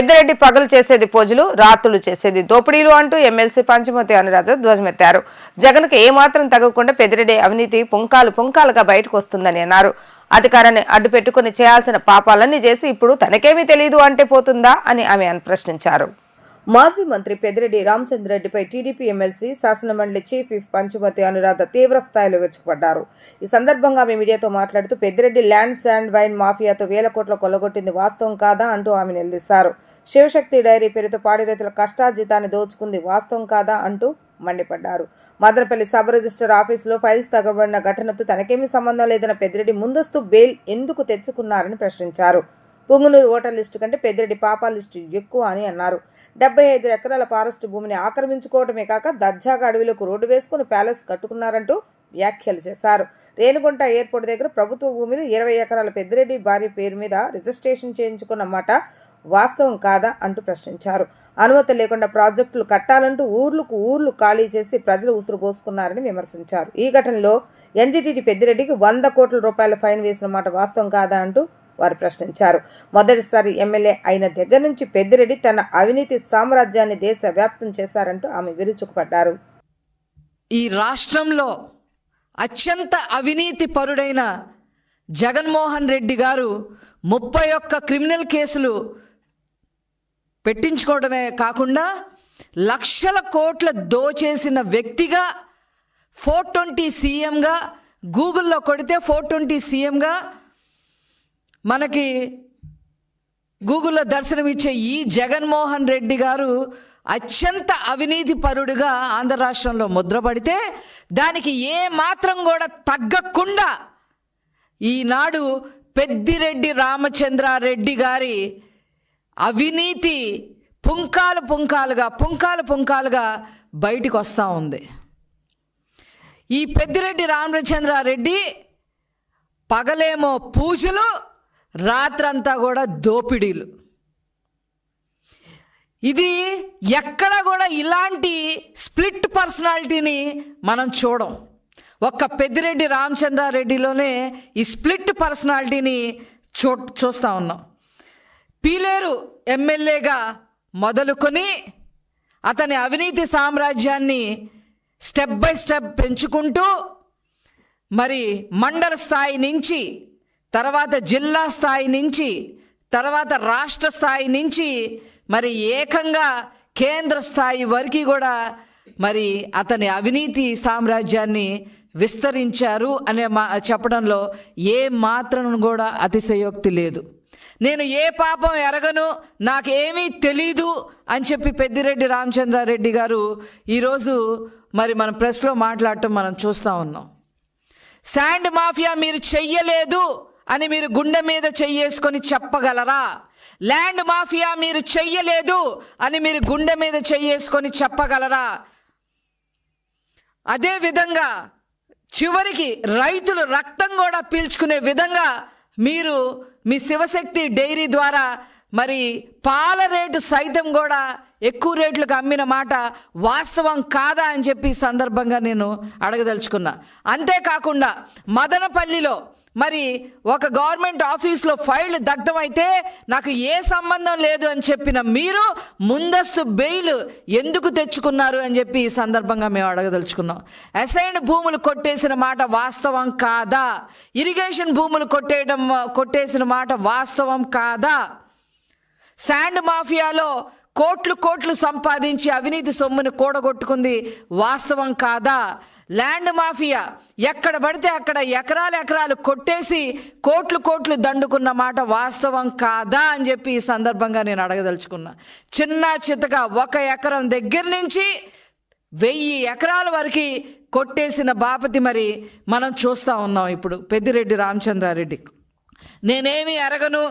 పెద్దిరెడ్డి పగలు చేసేది పూజలు, రాత్రులు చేసేది దోపిడీలు అంటూ ఎమ్మెల్సీ పంచమతి అనురాధ ధ్వజమెత్తారు. జగన్కు ఏమాత్రం తగ్గకుండా పెద్దిరెడ్డి అవినీతి పుంకాలుగా బయటకు వస్తుందని అన్నారు. అధికారాన్ని అడ్డు పెట్టుకుని చేయాల్సిన పాపాలన్నీ చేసి ఇప్పుడు తనకేమీ తెలియదు అంటే పోతుందా అని ఆమె ప్రశ్నించారు. మాజీ మంత్రి పెద్దిరెడ్డి రామచంద్రరెడ్డిపై టీడీపీ ఎమ్మెల్సీ శాసనమండలి చీఫ్ విప్ పంచమతి అనురాధ తీవ్ర స్థాయిలో విరుచుకుపడ్డారు. ఈ సందర్భంగా ఆమె మీడియాతో మాట్లాడుతూ పెద్దిరెడ్డి ల్యాండ్ శాండ్ వైన్ మాఫియాతో వేల కోట్ల కొల్లగొట్టింది వాస్తవం కాదా అంటూ ఆమె నిలదీశారు. శివశక్తి డైరీ పేరుతో పాడి రైతుల కష్టార్జితాన్ని దోచుకుంది వాస్తవం కాదా అంటూ మండిపడ్డారు. మదనపల్లి సబ్ రిజిస్టర్ ఆఫీసులో ఫైల్స్ తగబడిన ఘటనతో తనకేమీ సంబంధం లేదన్న పెద్దిరెడ్డి ముందస్తు బెయిల్ ఎందుకు తెచ్చుకున్నారని ప్రశ్నించారు. పుంగునూరు ఓటర్ లిస్టు కంటే పెద్దిరెడ్డి పాపాల లిస్టు ఎక్కువ అని అన్నారు. 75 ఎకరాల ఫారెస్ట్ భూమిని ఆక్రమించుకోవటమే కాక దర్జాగా అడవిలకు రోడ్డు వేసుకుని ప్యాలెస్ కట్టుకున్నారంటూ వ్యాఖ్యలు చేశారు. రేణుగుంట ఎయిర్పోర్ట్ దగ్గర ప్రభుత్వ భూమిని 20 ఎకరాల పెద్దిరెడ్డి భార్య పేరు మీద రిజిస్ట్రేషన్ చేయించుకున్న మాట వాస్తవం కాదా అంటూ ప్రశ్నించారు. అనుమతి లేకుండా ప్రాజెక్టులు కట్టాలంటూ ఊర్లు ఖాళీ చేసి ప్రజలు ఉసురు పోసుకున్నారని విమర్శించారు. ఈ ఘటనలో ఎన్జిటిటి పెద్దిరెడ్డికి 100 కోట్ల రూపాయల ఫైన్ వేసిన మాట వాస్తవం కాదా అంటూ వారు ప్రశ్నించారు. మొదటిసారి ఎమ్మెల్యే అయిన దగ్గర నుంచి పెద్దిరెడ్డి తన అవినీతి సామ్రాజ్యాన్ని దేశవ్యాప్తం చేశారంటూ ఆమె విరుచుకుపడ్డారు. ఈ రాష్ట్రంలో అత్యంత అవినీతి పరుడైన జగన్మోహన్ రెడ్డి గారు 31 క్రిమినల్ కేసులు పెట్టించుకోవడమే కాకుండా లక్షల కోట్ల దోచేసిన వ్యక్తిగా 420 సీఎంగా గూగుల్లో కొడితే 420 సీఎంగా మనకి గూగుల్లో దర్శనమిచ్చే ఈ జగన్మోహన్ రెడ్డి గారు అత్యంత అవినీతి పరుడుగా ఆంధ్ర రాష్ట్రంలో ముద్రపడితే దానికి ఏ మాత్రం కూడా తగ్గకుండా ఈనాడు పెద్దిరెడ్డి రామచంద్రారెడ్డి గారి అవినీతి పుంకాలుగా బయటికి వస్తూ ఉంది. ఈ పెద్దిరెడ్డి రామచంద్రారెడ్డి పగలేమో పూజలు, రాత్రంతా కూడా దోపిడీలు. ఇది ఎక్కడ కూడా ఇలాంటి స్ప్లిట్ పర్సనాలిటీని మనం చూడం. ఒక్క పెద్దిరెడ్డి రామచంద్రారెడ్డిలోనే ఈ స్ప్లిట్ పర్సనాలిటీని చూస్తూ ఉన్నాం. పీలేరు ఎమ్మెల్యేగా మొదలుకొని అతని అవినీతి సామ్రాజ్యాన్ని స్టెప్ బై స్టెప్ పెంచుకుంటూ మరి మండల స్థాయి నుంచి, తర్వాత జిల్లా స్థాయి నుంచి, తర్వాత రాష్ట్ర స్థాయి నుంచి మరి ఏకంగా కేంద్ర స్థాయి వరకు కూడా మరి అతని అవినీతి సామ్రాజ్యాన్ని విస్తరించారు అనే చెప్పడంలో ఏ మాత్రం కూడా అతిశయోక్తి లేదు. నేను ఏ పాపం ఎరగను, నాకేమీ తెలీదు అని చెప్పి పెద్దిరెడ్డి రామచంద్రారెడ్డి గారు ఈరోజు మరి మన ప్రెస్లో మాట్లాడటం మనం చూస్తూ ఉన్నాం. శాండ్ మాఫియా మీరు చెయ్యలేదు అని మీరు గుండె మీద చెయ్యేసుకొని చెప్పగలరా? ల్యాండ్ మాఫియా మీరు చెయ్యలేదు అని మీరు గుండె మీద చెయ్యేసుకొని చెప్పగలరా? అదే విధంగా చివరికి రైతులు రక్తం కూడా పీల్చుకునే విధంగా మీరు మీ శివశక్తి డైరీ ద్వారా మరి పాల రేటు సైతం కూడా ఎక్కువ రేట్లకు అమ్మిన మాట వాస్తవం కాదా అని చెప్పి సందర్భంగా నేను అడగదలుచుకున్నా. అంతేకాకుండా మదనపల్లిలో మరి ఒక గవర్నమెంట్ ఆఫీస్లో ఫైల్ దగ్ధమైతే నాకు ఏ సంబంధం లేదు అని చెప్పిన మీరు ముందస్తు బెయిల్ ఎందుకు తెచ్చుకున్నారు అని చెప్పి ఈ సందర్భంగా మేము అడగదలుచుకున్నాం. అసైన్డ్ భూములు కొట్టేసిన మాట వాస్తవం కాదా? ఇరిగేషన్ భూములు కొట్టేసిన మాట వాస్తవం కాదా? శాండ్ మాఫియాలో కోట్లు సంపాదించి అవినీతి సొమ్ముని కూడగొట్టుకుంది వాస్తవం కాదా? ల్యాండ్ మాఫియా ఎక్కడ పడితే అక్కడ ఎకరాలు కొట్టేసి కోట్లు దండుకున్న మాట వాస్తవం కాదా అని చెప్పి ఈ సందర్భంగా నేను అడగదలుచుకున్నా. చిన్న చితగా 1 ఎకరం దగ్గర నుంచి 1000 ఎకరాల వరకు కొట్టేసిన బాపతి మరి మనం చూస్తూ ఉన్నాం. ఇప్పుడు పెద్దిరెడ్డి రామచంద్రారెడ్డి నేనేమీ అరగను,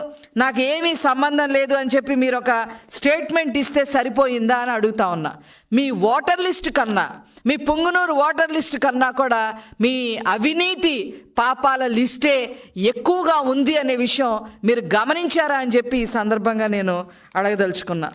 నాకు ఏమీ సంబంధం లేదు అని చెప్పి మీరు ఒక స్టేట్మెంట్ ఇస్తే సరిపోయిందా అని అడుగుతా ఉన్నా. మీ ఓటర్ లిస్ట్ కన్నా, మీ పుంగునూరు ఓటర్ లిస్ట్ కన్నా కూడా మీ అవినీతి పాపాల లిస్టే ఎక్కువగా ఉంది అనే విషయం మీరు గమనించారా అని చెప్పి ఈ సందర్భంగా నేను అడగదలుచుకున్నా.